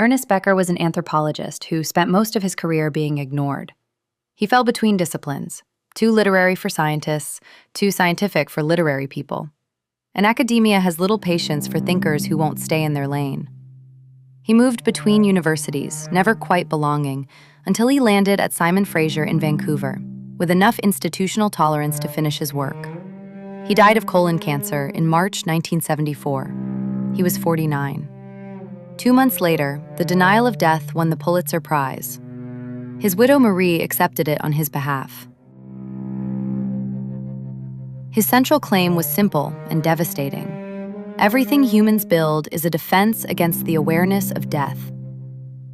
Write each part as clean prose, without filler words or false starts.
Ernest Becker was an anthropologist who spent most of his career being ignored. He fell between disciplines, too literary for scientists, too scientific for literary people. And academia has little patience for thinkers who won't stay in their lane. He moved between universities, never quite belonging, until he landed at Simon Fraser in Vancouver, with enough institutional tolerance to finish his work. He died of colon cancer in March 1974. He was 49. 2 months later, the denial of death won the Pulitzer Prize. His widow Marie accepted it on his behalf. His central claim was simple and devastating. Everything humans build is a defense against the awareness of death.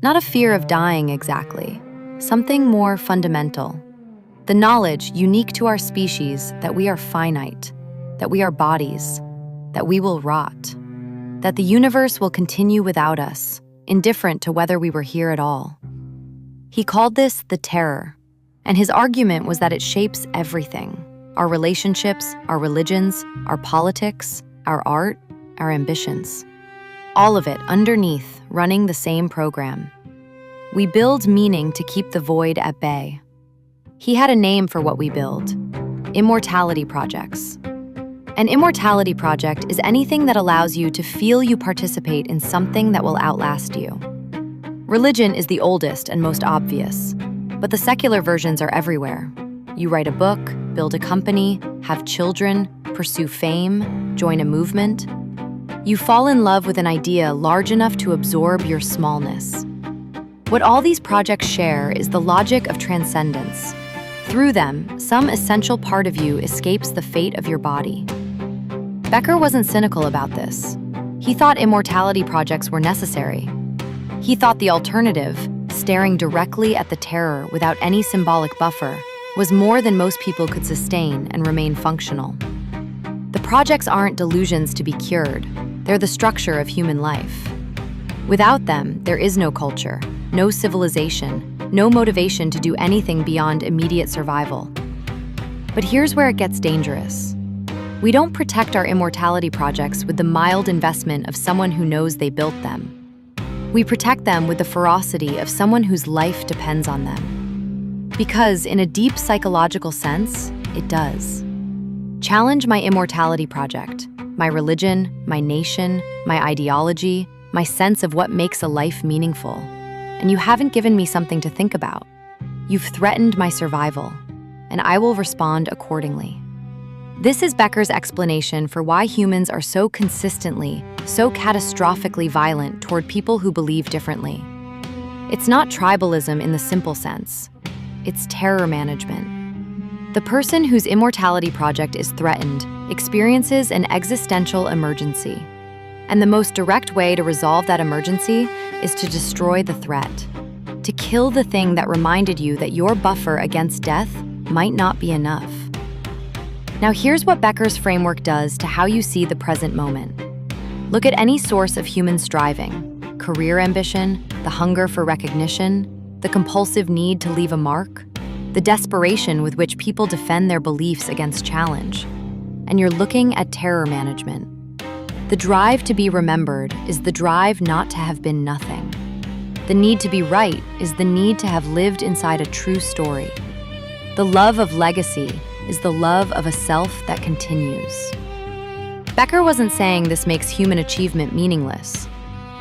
Not a fear of dying exactly, something more fundamental. The knowledge unique to our species that we are finite, that we are bodies, that we will rot, that the universe will continue without us, indifferent to whether we were here at all. He called this the terror, and his argument was that it shapes everything: our relationships, our religions, our politics, our art, our ambitions. All of it underneath, running the same program. We build meaning to keep the void at bay. He had a name for what we build: immortality projects. An immortality project is anything that allows you to feel you participate in something that will outlast you. Religion is the oldest and most obvious, but the secular versions are everywhere. You write a book, build a company, have children, pursue fame, join a movement. You fall in love with an idea large enough to absorb your smallness. What all these projects share is the logic of transcendence. Through them, some essential part of you escapes the fate of your body. Becker wasn't cynical about this. He thought immortality projects were necessary. He thought the alternative, staring directly at the terror without any symbolic buffer, was more than most people could sustain and remain functional. The projects aren't delusions to be cured. They're the structure of human life. Without them, there is no culture, no civilization, no motivation to do anything beyond immediate survival. But here's where it gets dangerous. We don't protect our immortality projects with the mild investment of someone who knows they built them. We protect them with the ferocity of someone whose life depends on them. Because in a deep psychological sense, it does. Challenge my immortality project, my religion, my nation, my ideology, my sense of what makes a life meaningful. And you haven't given me something to think about. You've threatened my survival, and I will respond accordingly. This is Becker's explanation for why humans are so consistently, so catastrophically violent toward people who believe differently. It's not tribalism in the simple sense. It's terror management. The person whose immortality project is threatened experiences an existential emergency. And the most direct way to resolve that emergency is to destroy the threat, to kill the thing that reminded you that your buffer against death might not be enough. Now here's what Becker's framework does to how you see the present moment. Look at any source of human striving: career ambition, the hunger for recognition, the compulsive need to leave a mark, the desperation with which people defend their beliefs against challenge. And you're looking at terror management. The drive to be remembered is the drive not to have been nothing. The need to be right is the need to have lived inside a true story. The love of legacy is the love of a self that continues. Becker wasn't saying this makes human achievement meaningless.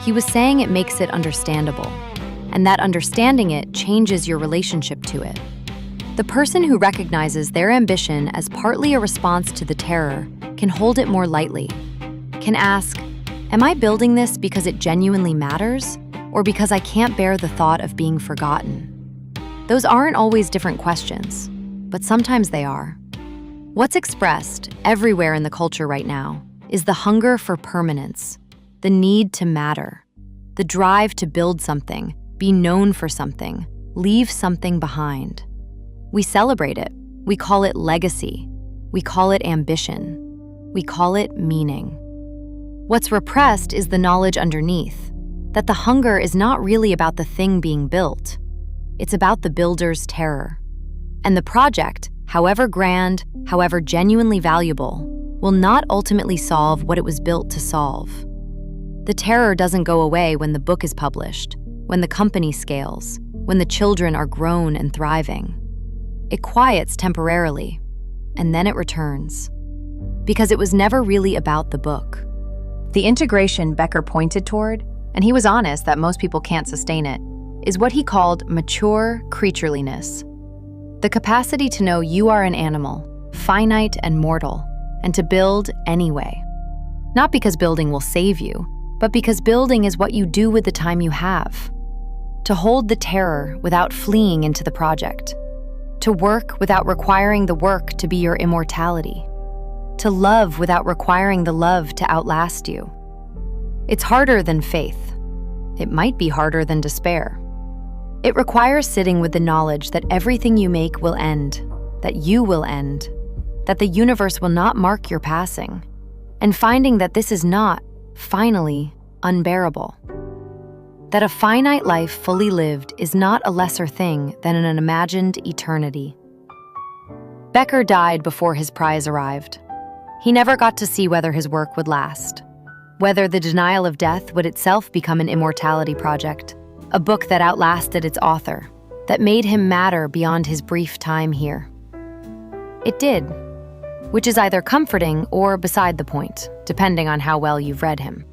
He was saying it makes it understandable, and that understanding it changes your relationship to it. The person who recognizes their ambition as partly a response to the terror can hold it more lightly, can ask, am I building this because it genuinely matters, or because I can't bear the thought of being forgotten? Those aren't always different questions, but sometimes they are. What's expressed everywhere in the culture right now is the hunger for permanence, the need to matter, the drive to build something, be known for something, leave something behind. We celebrate it. We call it legacy. We call it ambition. We call it meaning. What's repressed is the knowledge underneath, that the hunger is not really about the thing being built. It's about the builder's terror. And the project, however grand, however genuinely valuable, will not ultimately solve what it was built to solve. The terror doesn't go away when the book is published, when the company scales, when the children are grown and thriving. It quiets temporarily, and then it returns. Because it was never really about the book. The integration Becker pointed toward, and he was honest that most people can't sustain it, is what he called mature creatureliness. The capacity to know you are an animal, finite and mortal, and to build anyway. Not because building will save you, but because building is what you do with the time you have. To hold the terror without fleeing into the project. To work without requiring the work to be your immortality. To love without requiring the love to outlast you. It's harder than faith. It might be harder than despair. It requires sitting with the knowledge that everything you make will end, that you will end, that the universe will not mark your passing, and finding that this is not, finally, unbearable. That a finite life fully lived is not a lesser thing than an imagined eternity. Becker died before his prize arrived. He never got to see whether his work would last, whether the denial of death would itself become an immortality project, a book that outlasted its author, that made him matter beyond his brief time here. It did, which is either comforting or beside the point, depending on how well you've read him.